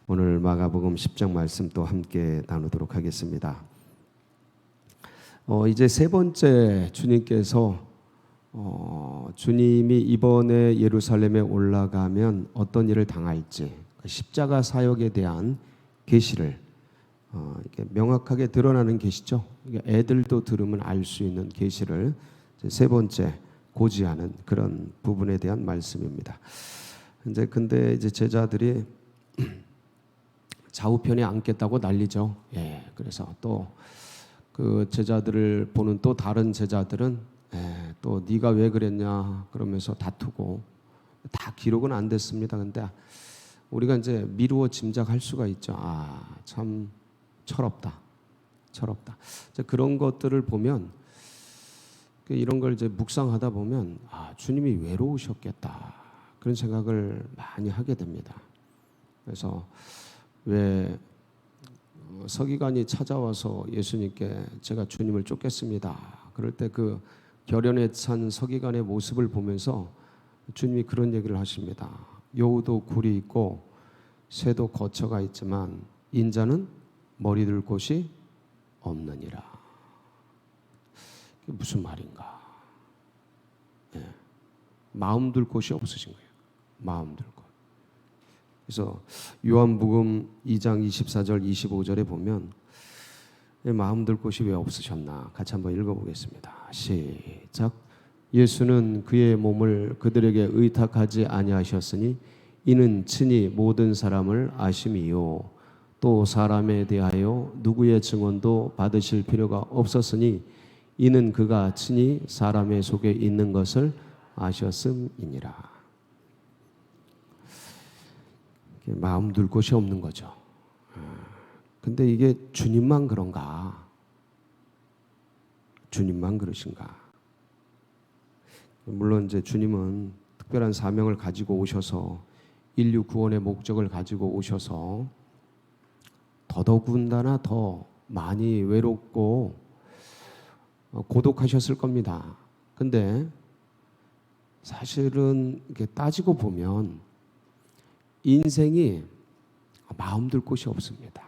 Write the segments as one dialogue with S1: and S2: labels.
S1: 오늘 마가복음 10장 말씀 또 함께 나누도록 하겠습니다. 이제 세 번째 주님께서 주님이 이번에 예루살렘에 올라가면 어떤 일을 당할지 십자가 사역에 대한 계시를 이렇게 명확하게 드러나는 계시죠. 애들도 들으면 알 수 있는 계시를 세 번째 고지하는 그런 부분에 대한 말씀입니다. 근데 이제 제자들이 좌우편에 앉겠다고 난리죠. 그래서 또 그 제자들을 보는 또 다른 제자들은 또 네가 왜 그랬냐 그러면서 다투고 다 기록은 안 됐습니다. 근데 우리가 이제 미루어 짐작할 수가 있죠. 참 철없다. 이제 그런 것들을 보면 이런 걸 이제 묵상하다 보면 주님이 외로우셨겠다 그런 생각을 많이 하게 됩니다. 그래서 왜 서기관이 찾아와서 예수님께 제가 주님을 쫓겠습니다. 그럴 때 그 결연에 찬 서기관의 모습을 보면서 주님이 그런 얘기를 하십니다. 여우도 굴이 있고 새도 거처가 있지만 인자는 머리 둘 곳이 없느니라. 그게 무슨 말인가? 마음 둘 곳이 없으신 거예요. 마음 둘 곳. 그래서 요한복음 2장 24절 25절에 보면 마음 둘 곳이 왜 없으셨나 같이 한번 읽어보겠습니다. 시작. 예수는 그의 몸을 그들에게 의탁하지 아니하셨으니 이는 친히 모든 사람을 아심이요 또 사람에 대하여 누구의 증언도 받으실 필요가 없었으니 이는 그가 친히 사람의 속에 있는 것을 아셨음이니라. 마음 둘 곳이 없는 거죠. 근데 이게 주님만 그런가? 주님만 그러신가? 물론 이제 주님은 특별한 사명을 가지고 오셔서 인류 구원의 목적을 가지고 오셔서 더더군다나 더 많이 외롭고 고독하셨을 겁니다. 근데 사실은 이렇게 따지고 보면 인생이 마음 둘 곳이 없습니다.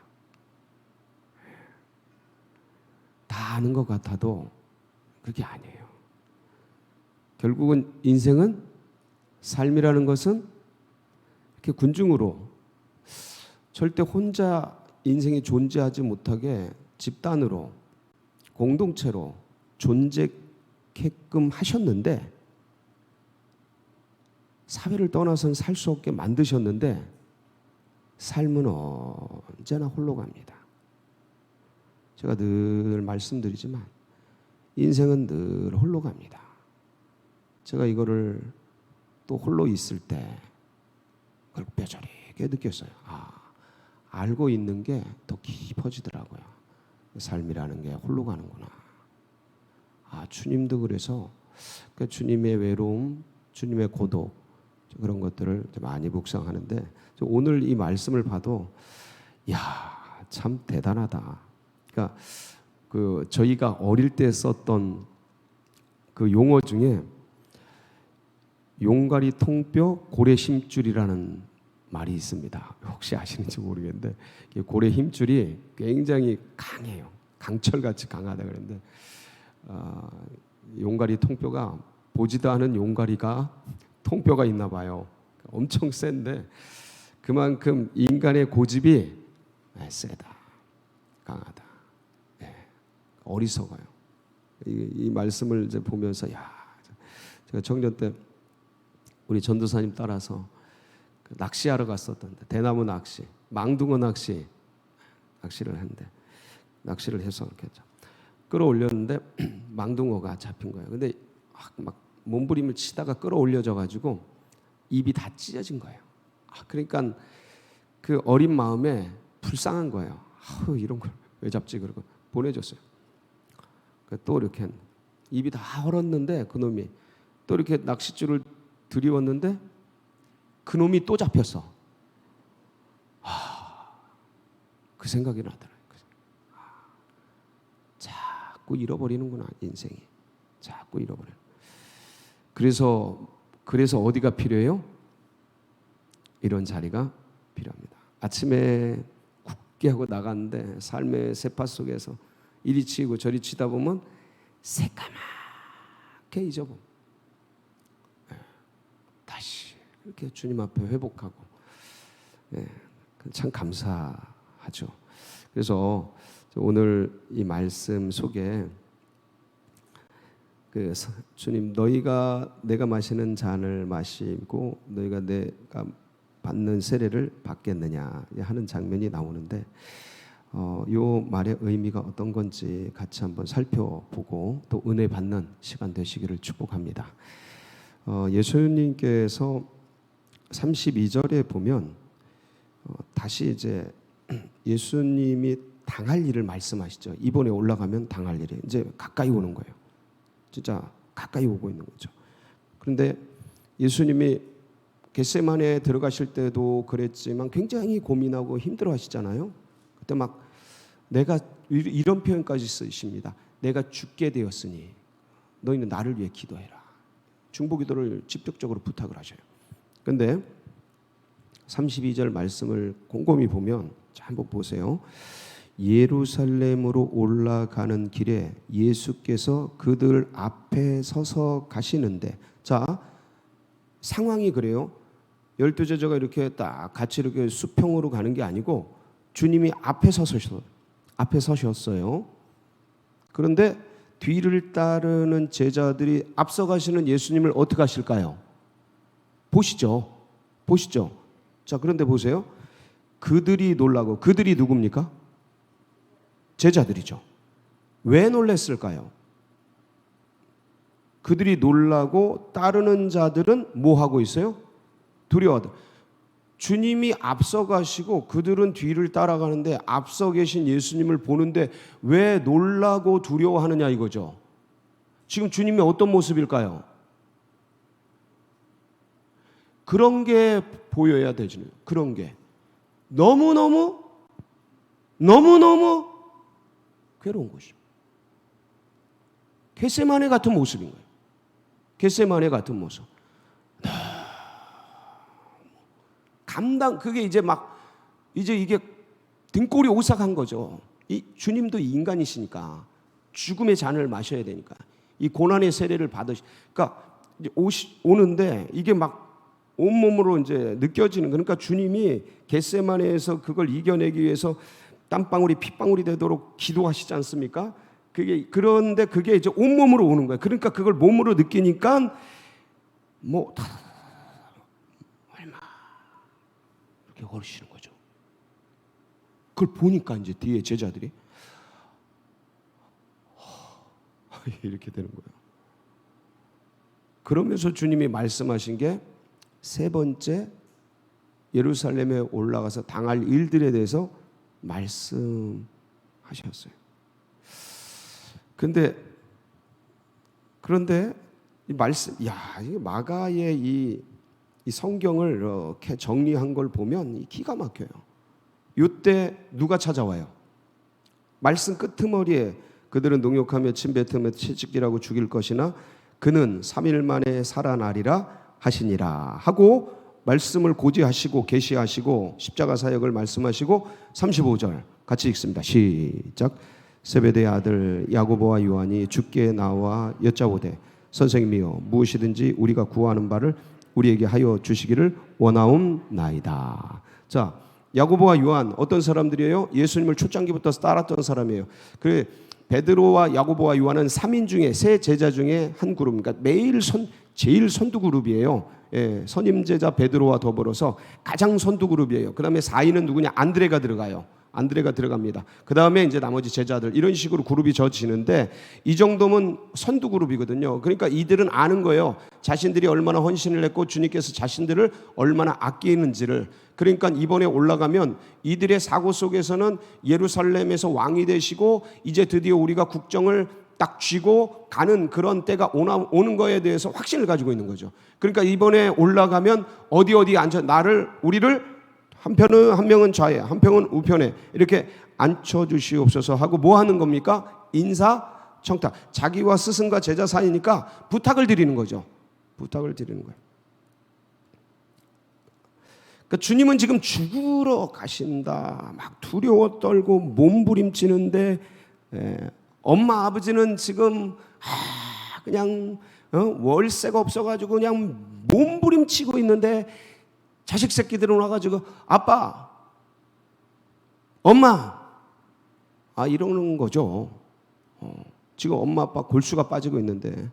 S1: 다 아는 것 같아도 그게 아니에요. 결국은 인생은 삶이라는 것은 이렇게 군중으로 절대 혼자 인생이 존재하지 못하게 집단으로 공동체로 존재게끔 하셨는데 사회를 떠나서는 살 수 없게 만드셨는데 삶은 언제나 홀로 갑니다. 제가 늘 말씀드리지만 인생은 늘 홀로 갑니다. 제가 이거를 또 홀로 있을 때 그걸 뼈저리게 느꼈어요. 알고 있는 게 더 깊어지더라고요. 삶이라는 게 홀로 가는구나. 주님도 그래서 주님의 외로움, 주님의 고독 그런 것들을 많이 묵상하는데 오늘 이 말씀을 봐도 참 대단하다. 그러니까 저희가 어릴 때 썼던 그 용어 중에 용가리 통뼈 고래 힘줄이라는 말이 있습니다. 혹시 아시는지 모르겠는데 고래 힘줄이 굉장히 강해요. 강철같이 강하다 그러는데 용가리 통뼈가 보지도 않은 용가리가 통뼈가 있나 봐요. 엄청 센데 그만큼 인간의 고집이 세다, 강하다, 어리석어요. 이 말씀을 이제 보면서 제가 청년 때 우리 전도사님 따라서 낚시하러 갔었던데 대나무 낚시, 망둥어 낚시를 했는데 낚시를 해서 이렇게 끌어올렸는데 망둥어가 잡힌 거예요. 근데 막 몸부림을 치다가 끌어올려져 가지고 입이 다 찢어진 거예요. 그러니까 그 어린 마음에 불쌍한 거예요. 이런 걸 왜 잡지 그러고 보내줬어요. 또 이렇게 입이 다 헐었는데 그놈이 또 이렇게 낚싯줄을 들이웠는데 그놈이 또 잡혔어. 그 생각이 나더라고요. 자꾸 잃어버리는구나 인생이. 자꾸 잃어버려. 그래서 어디가 필요해요? 이런 자리가 필요합니다. 아침에 굳게 하고 나갔는데 삶의 세파 속에서 이리 치고 저리 치다 보면 새까맣게 잊어보고 다시 이렇게 주님 앞에 회복하고, 참 감사하죠. 그래서 오늘 이 말씀 속에 주님, 너희가 내가 마시는 잔을 마시고 너희가 내가 받는 세례를 받겠느냐 하는 장면이 나오는데, 요 말의 의미가 어떤 건지 같이 한번 살펴보고 또 은혜 받는 시간 되시기를 축복합니다. 예수님께서 32절에 보면 다시 이제 예수님이 당할 일을 말씀하시죠. 이번에 올라가면 당할 일이 이제 가까이 오는 거예요. 진짜 가까이 오고 있는 거죠. 그런데 예수님이 겟세마네에 들어가실 때도 그랬지만 굉장히 고민하고 힘들어하시잖아요. 그때 막 내가 이런 표현까지 쓰십니다. 내가 죽게 되었으니 너희는 나를 위해 기도해라. 중보기도를 직접적으로 부탁을 하셔요. 그런데 32절 말씀을 곰곰이 보면, 자, 한번 보세요. 예루살렘으로 올라가는 길에 예수께서 그들 앞에 서서 가시는데, 자, 상황이 그래요. 12제자가 이렇게 딱 같이 이렇게 수평으로 가는 게 아니고 주님이 앞에 서셨어요. 그런데 뒤를 따르는 제자들이 앞서 가시는 예수님을 어떻게 하실까요? 보시죠. 자, 그런데 보세요. 그들이 놀라고, 그들이 누굽니까? 제자들이죠. 왜 놀랐을까요? 그들이 놀라고 따르는 자들은 뭐 하고 있어요? 두려워하다. 주님이 앞서 가시고 그들은 뒤를 따라가는데 앞서 계신 예수님을 보는데 왜 놀라고 두려워하느냐 이거죠. 지금 주님이 어떤 모습일까요? 그런 게 보여야 되죠. 그런 게 너무너무 괴로운 것이죠. 겟세마네 같은 모습인 거예요. 겟세마네 같은 모습. 그게 이제 이게 등골이 오싹한 거죠. 이 주님도 인간이시니까 죽음의 잔을 마셔야 되니까 이 고난의 세례를 그러니까 이제 오는데 이게 막 온몸으로 이제 느껴지는, 그러니까 주님이 겟세마네에서 그걸 이겨내기 위해서 땀방울이 핏방울이 되도록 기도하시지 않습니까? 그런데 그게 이제 온몸으로 오는 거예요. 그러니까 그걸 몸으로 느끼니까 얼마 이렇게 걸으시는 거죠. 그걸 보니까 이제 뒤에 제자들이 이렇게 되는 거예요. 그러면서 주님이 말씀하신 게 세 번째 예루살렘에 올라가서 당할 일들에 대해서 말씀하셨어요. 그런데 이 말씀, 이 마가의 이 성경을 이렇게 정리한 걸 보면 기가 막혀요. 이때 누가 찾아와요? 말씀 끄트머리에 그들은 농욕하며 침뱉으며 채찍질하고 죽일 것이나 그는 3일 만에 살아나리라 하시니라 하고 말씀을 고지하시고 계시하시고 십자가 사역을 말씀하시고 35절 같이 읽습니다. 시작. 세베대의 아들 야고보와 요한이 주께 나와 여짜오되 선생님이여 무엇이든지 우리가 구하는 바를 우리에게 하여 주시기를 원하옵나이다. 자, 야고보와 요한 어떤 사람들이에요? 예수님을 초창기부터 따랐던 사람이에요. 그래 베드로와 야고보와 요한은 3인 중에 세 제자 중에 한 그룹, 그러니까 제일 선두 그룹이에요. 예, 선임 제자 베드로와 더불어서 가장 선두 그룹이에요. 그 다음에 4위는 누구냐? 안드레가 들어가요. 안드레가 들어갑니다. 그 다음에 이제 나머지 제자들, 이런 식으로 그룹이 져지는데 이 정도면 선두 그룹이거든요. 그러니까 이들은 아는 거예요. 자신들이 얼마나 헌신을 했고 주님께서 자신들을 얼마나 아끼는지를. 그러니까 이번에 올라가면 이들의 사고 속에서는 예루살렘에서 왕이 되시고 이제 드디어 우리가 국정을 딱 쥐고 가는 그런 때가 오는 거에 대해서 확신을 가지고 있는 거죠. 그러니까 이번에 올라가면 어디 앉아 우리를 한 명은 좌에 한편은 우편에 이렇게 앉혀주시옵소서 하고 뭐 하는 겁니까? 인사청탁. 자기와 스승과 제자 사이니까 부탁을 드리는 거죠. 부탁을 드리는 거예요. 그러니까 주님은 지금 죽으러 가신다. 막 두려워 떨고 몸부림치는데 엄마 아버지는 지금 그냥 월세가 없어가지고 그냥 몸부림치고 있는데 자식 새끼들은 와가지고 아빠, 엄마 이러는 거죠. 지금 엄마 아빠 골수가 빠지고 있는데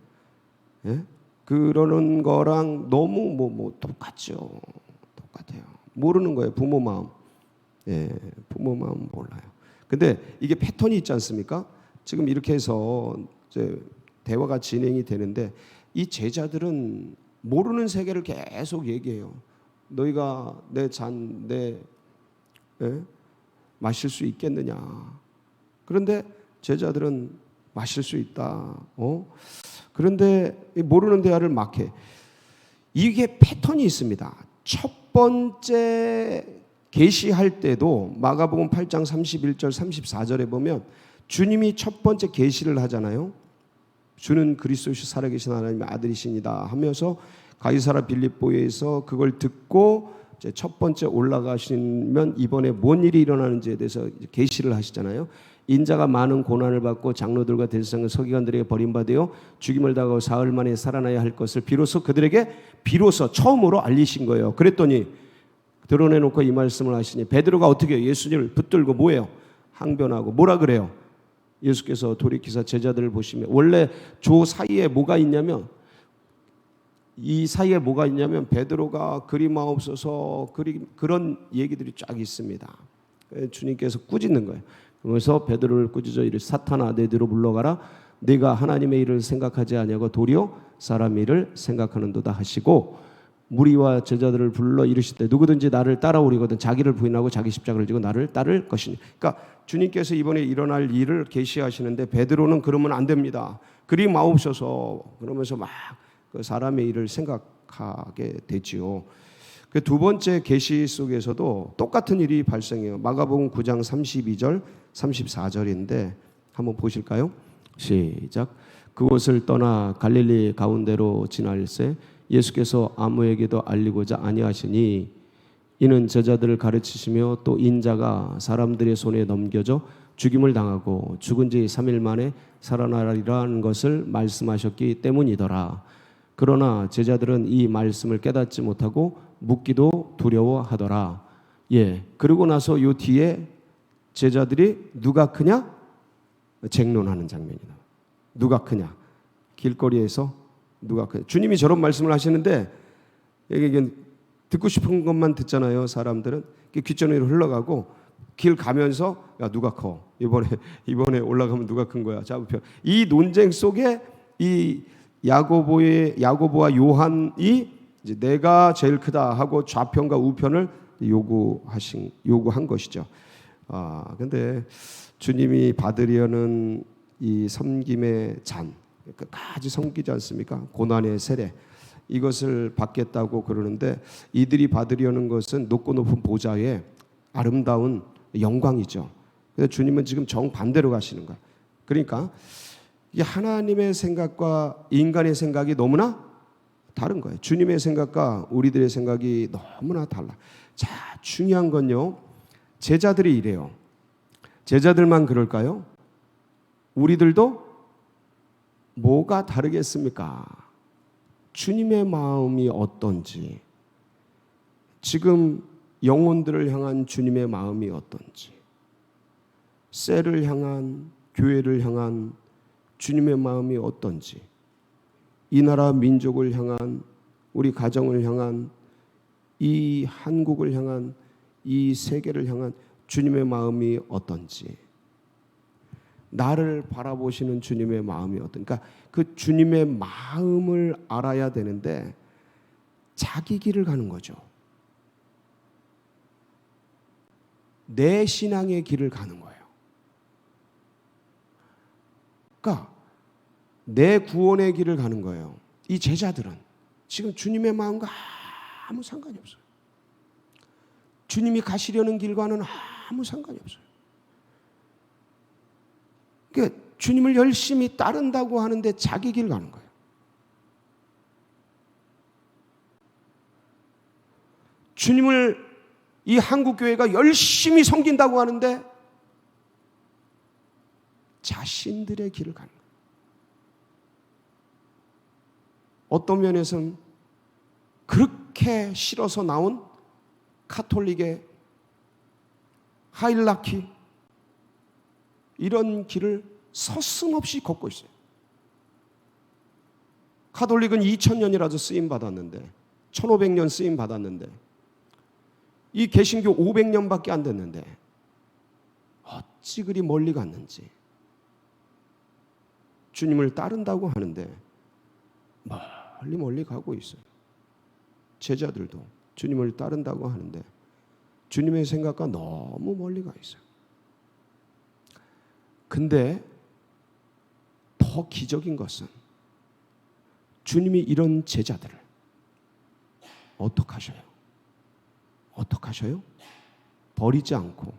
S1: 그러는 거랑 너무 똑같죠. 똑같아요. 모르는 거예요. 부모 마음. 부모 마음 몰라요. 근데 이게 패턴이 있지 않습니까? 지금 이렇게 해서 이제 대화가 진행이 되는데 이 제자들은 모르는 세계를 계속 얘기해요. 너희가 내 잔 마실 수 있겠느냐? 그런데 제자들은 마실 수 있다. 그런데 모르는 대화를 막 해. 이게 패턴이 있습니다. 첫 번째 계시할 때도 마가복음 8장 31절 34절에 보면 주님이 첫 번째 계시를 하잖아요. 주는 그리스도시 살아계신 하나님의 아들이시니다 하면서 가이사라 빌립보에서 그걸 듣고 이제 첫 번째 올라가시면 이번에 뭔 일이 일어나는지에 대해서 계시를 하시잖아요. 인자가 많은 고난을 받고 장로들과 대제사장 서기관들에게 버림받아 죽임을 당하고 사흘 만에 살아나야 할 것을 비로소 처음으로 알리신 거예요. 그랬더니 드러내놓고 이 말씀을 하시니 베드로가 어떻게 예수님을 붙들고 뭐예요? 항변하고 뭐라 그래요? 예수께서 돌이키사 제자들을 보시며 원래 저 사이에 뭐가 있냐면 베드로가 그리마옵소서 그런 얘기들이 쫙 있습니다. 주님께서 꾸짖는 거예요. 그래서 베드로를 꾸짖어 이르 사탄아 내 뒤로 물러가라. 네가 하나님의 일을 생각하지 아니하고 도리어 사람 일을 생각하는도다 하시고 무리와 제자들을 불러 이르시되 누구든지 나를 따라오리거든 자기를 부인하고 자기 십자가를 지고 나를 따를 것이니. 그러니까 주님께서 이번에 일어날 일을 계시하시는데 베드로는 그러면 안 됩니다. 그리 마옵소서 그러면서 막 그 사람의 일을 생각하게 되지요. 그 두 번째 계시 속에서도 똑같은 일이 발생해요. 마가복음 9장 32절 34절인데 한번 보실까요? 시작. 그곳을 떠나 갈릴리 가운데로 지날새 예수께서 아무에게도 알리고자 아니하시니 이는 제자들을 가르치시며 또 인자가 사람들의 손에 넘겨져 죽임을 당하고 죽은 지 3일 만에 살아나리라는 것을 말씀하셨기 때문이더라. 그러나 제자들은 이 말씀을 깨닫지 못하고 묻기도 두려워하더라. 그러고 나서 요 뒤에 제자들이 누가 크냐? 쟁론하는 장면이다. 누가 크냐? 길거리에서 누가 크냐? 주님이 저런 말씀을 하시는데 이게 듣고 싶은 것만 듣잖아요. 사람들은 귓전으로 흘러가고 길 가면서 야 누가 커? 이번에 올라가면 누가 큰 거야? 자우편. 이 논쟁 속에 이 야고보와 요한이 이제 내가 제일 크다 하고 좌편과 우편을 요구한 것이죠. 근데 주님이 받으려는 이 섬김의 잔, 끝까지 섬기지 않습니까? 고난의 세례, 이것을 받겠다고 그러는데 이들이 받으려는 것은 높고 높은 보좌의 아름다운 영광이죠. 그래서 주님은 지금 정반대로 가시는 거예요. 그러니까 이 하나님의 생각과 인간의 생각이 너무나 다른 거예요. 주님의 생각과 우리들의 생각이 너무나 달라. 자, 중요한 건요. 제자들이 이래요. 제자들만 그럴까요? 우리들도 뭐가 다르겠습니까? 주님의 마음이 어떤지, 지금 영혼들을 향한 주님의 마음이 어떤지, 셀을 향한, 교회를 향한 주님의 마음이 어떤지, 이 나라 민족을 향한, 우리 가정을 향한, 이 한국을 향한, 이 세계를 향한 주님의 마음이 어떤지, 나를 바라보시는 주님의 마음이 어떤가, 그 주님의 마음을 알아야 되는데 자기 길을 가는 거죠. 내 신앙의 길을 가는 거예요. 그러니까 내 구원의 길을 가는 거예요. 이 제자들은 지금 주님의 마음과 아무 상관이 없어요. 주님이 가시려는 길과는 아무 상관이 없어요. 그러니까 주님을 열심히 따른다고 하는데 자기 길 가는 거예요. 주님을 이 한국교회가 열심히 섬긴다고 하는데 자신들의 길을 가는 거예요. 어떤 면에서는 그렇게 싫어서 나온 카톨릭의 하일라키 이런 길을 서슴없이 걷고 있어요. 카톨릭은 2000년이라도 쓰임 받았는데 1500년 쓰임 받았는데 이 개신교 500년밖에 안 됐는데 어찌 그리 멀리 갔는지 주님을 따른다고 하는데 멀리 가고 있어요. 제자들도 주님을 따른다고 하는데 주님의 생각과 너무 멀리 가 있어요. 근데 더 기적인 것은 주님이 이런 제자들을 어떻게 하셔요? 어떻게 하셔요? 버리지 않고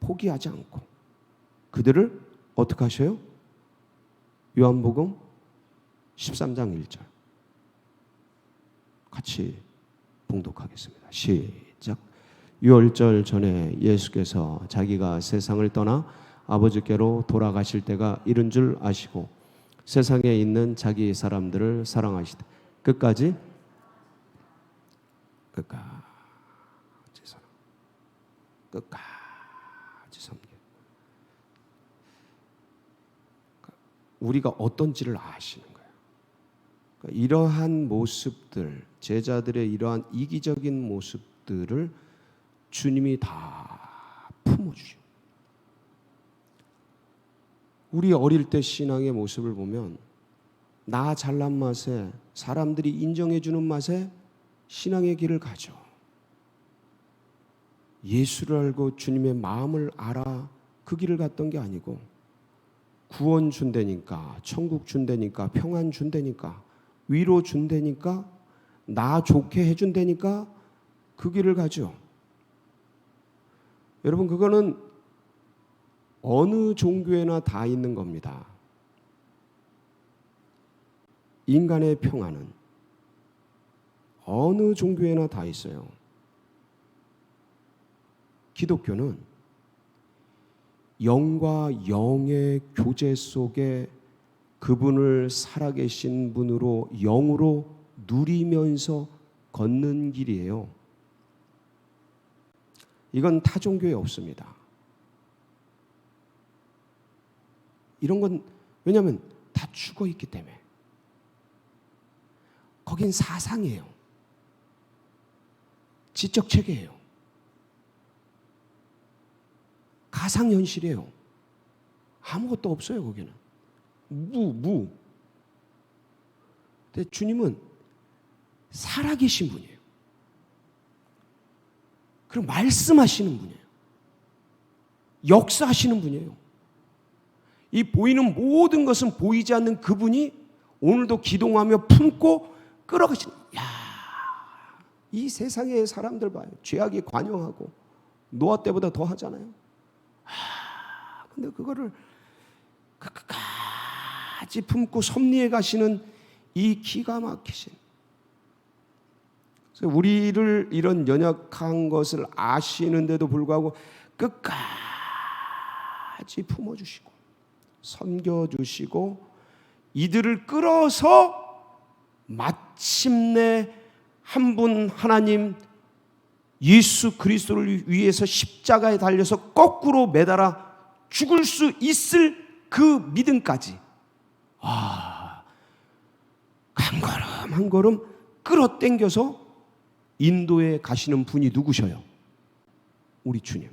S1: 포기하지 않고 그들을 어떻게 하셔요? 요한복음 13장 1절 같이 봉독하겠습니다. 시작. 유월절 전에 예수께서 자기가 세상을 떠나 아버지께로 돌아가실 때가 이른 줄 아시고 세상에 있는 자기 사람들을 사랑하시되 끝까지 섬겨. 우리가 어떤지를 아시는 거예요. 그러니까 이러한 모습들, 제자들의 이러한 이기적인 모습들을 주님이 다 품어주셔. 우리 어릴 때 신앙의 모습을 보면 나 잘난 맛에 사람들이 인정해 주는 맛에 신앙의 길을 가죠. 예수를 알고 주님의 마음을 알아 그 길을 갔던 게 아니고 구원 준다니까, 천국 준다니까, 평안 준다니까, 위로 준다니까, 나 좋게 해준다니까 그 길을 가죠. 여러분 그거는 어느 종교에나 다 있는 겁니다. 인간의 평안은 어느 종교에나 다 있어요. 기독교는 영과 영의 교제 속에 그분을 살아계신 분으로 영으로 누리면서 걷는 길이에요. 이건 타 종교에 없습니다. 이런 건 왜냐하면 다 죽어 있기 때문에. 거긴 사상이에요. 지적 체계예요. 가상현실이에요. 아무것도 없어요 거기는. 무. 근데 주님은 살아계신 분이에요. 그리고 말씀하시는 분이에요. 역사하시는 분이에요. 이 보이는 모든 것은 보이지 않는 그분이 오늘도 기동하며 품고 끌어가시는. 이 세상의 사람들 봐요. 죄악이 관영하고 노아 때보다 더 하잖아요. 근데 그거를 끝까지 품고 섭리해 가시는 이 기가 막히신. 그래서 우리를 이런 연약한 것을 아시는데도 불구하고 끝까지 품어주시고 섬겨주시고 이들을 끌어서 마침내 한 분 하나님 예수 그리스도를 위해서 십자가에 달려서 거꾸로 매달아 죽을 수 있을 그 믿음까지 한 걸음 한 걸음 끌어당겨서 인도에 가시는 분이 누구셔요? 우리 주님.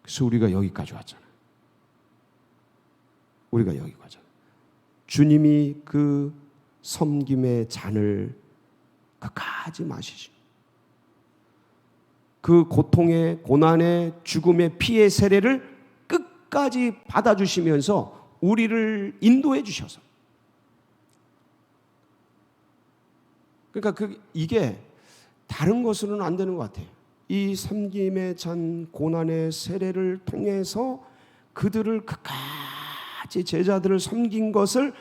S1: 그래서 우리가 여기까지 왔잖아요. 우리가 여기 가잖아요. 주님이 그 섬김의 잔을 끝까지 마시죠. 그 고통의 고난의 죽음의 피의 세례를 끝까지 받아주시면서 우리를 인도해 주셔서. 그러니까 이게 다른 것으로는 안 되는 것 같아요. 이 섬김의 잔 고난의 세례를 통해서 그들을 끝까지 제자들을 섬긴 것을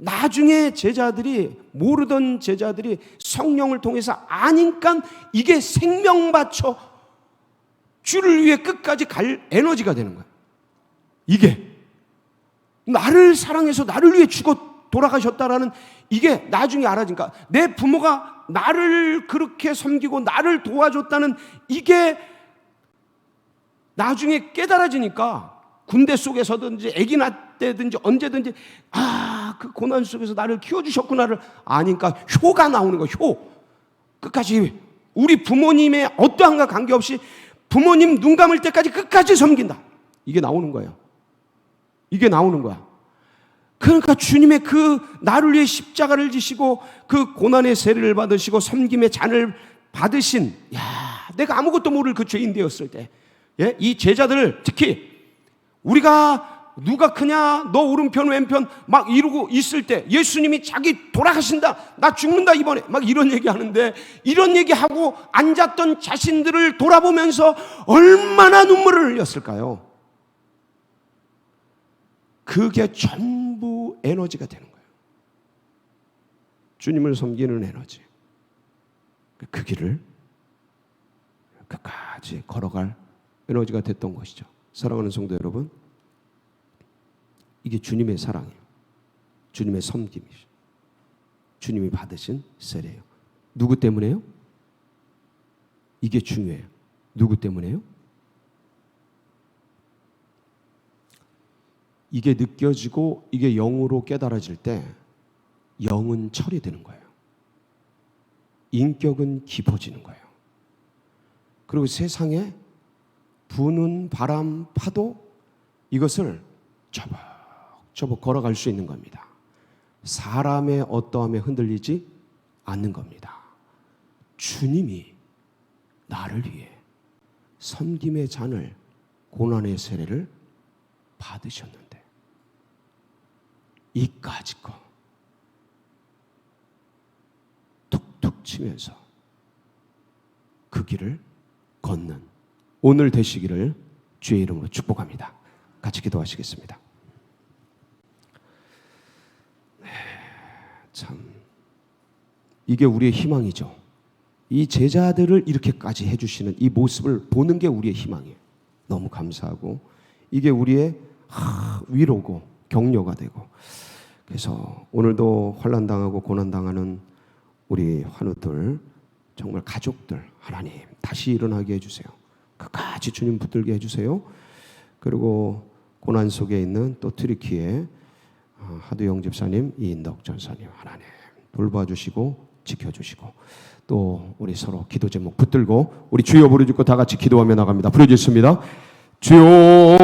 S1: 나중에 제자들이, 모르던 제자들이 성령을 통해서 아니까 이게 생명 바쳐 주를 위해 끝까지 갈 에너지가 되는 거야. 이게 나를 사랑해서 나를 위해 죽어 돌아가셨다라는 이게 나중에 알아지니까, 내 부모가 나를 그렇게 섬기고 나를 도와줬다는 이게 나중에 깨달아지니까, 군대 속에서든지 아기 낳을 때든지 언제든지 그 고난 속에서 나를 키워주셨구나를 아니까 효가 나오는 거예요. 효. 끝까지 우리 부모님의 어떠한가 관계없이 부모님 눈 감을 때까지 끝까지 섬긴다. 이게 나오는 거예요. 이게 나오는 거야. 그러니까 주님의 그 나를 위해 십자가를 지시고 그 고난의 세례를 받으시고 섬김의 잔을 받으신, 내가 아무것도 모를 그 죄인 되었을 때, 이 제자들을, 특히 우리가 누가 크냐, 너 오른편 왼편 막 이러고 있을 때, 예수님이 자기 돌아가신다, 나 죽는다 이번에, 막 이런 얘기하는데, 이런 얘기하고 앉았던 자신들을 돌아보면서 얼마나 눈물을 흘렸을까요? 그게 전부 에너지가 되는 거예요. 주님을 섬기는 에너지. 그 길을 끝까지 걸어갈 에너지가 됐던 것이죠. 사랑하는 성도 여러분, 이게 주님의 사랑이에요. 주님의 섬김이죠. 주님이 받으신 세례예요. 누구 때문에요? 이게 중요해요. 누구 때문에요? 이게 느껴지고 이게 영으로 깨달아질 때 영은 철이 되는 거예요. 인격은 깊어지는 거예요. 그리고 세상에 부는 바람, 파도, 이것을 저벅저벅 걸어갈 수 있는 겁니다. 사람의 어떠함에 흔들리지 않는 겁니다. 주님이 나를 위해 섬김의 잔을, 고난의 세례를 받으셨는데 이까짓 거 툭툭 치면서 그 길을 걷는 오늘 되시기를 주의 이름으로 축복합니다. 같이 기도하시겠습니다. 참, 이게 우리의 희망이죠. 이 제자들을 이렇게까지 해주시는 이 모습을 보는 게 우리의 희망이에요. 너무 감사하고, 이게 우리의 위로고 격려가 되고, 그래서 오늘도 환난당하고 고난당하는 우리 환우들, 정말 가족들, 하나님 다시 일어나게 해주세요. 끝까지 주님 붙들게 해주세요. 그리고 고난 속에 있는 또 트리키의 하두영 집사님, 이인덕 전사님, 하나님 돌봐주시고 지켜주시고, 또 우리 서로 기도 제목 붙들고 우리 주여 부르짖고 다 같이 기도하며 나갑니다. 부르짖습니다. 주여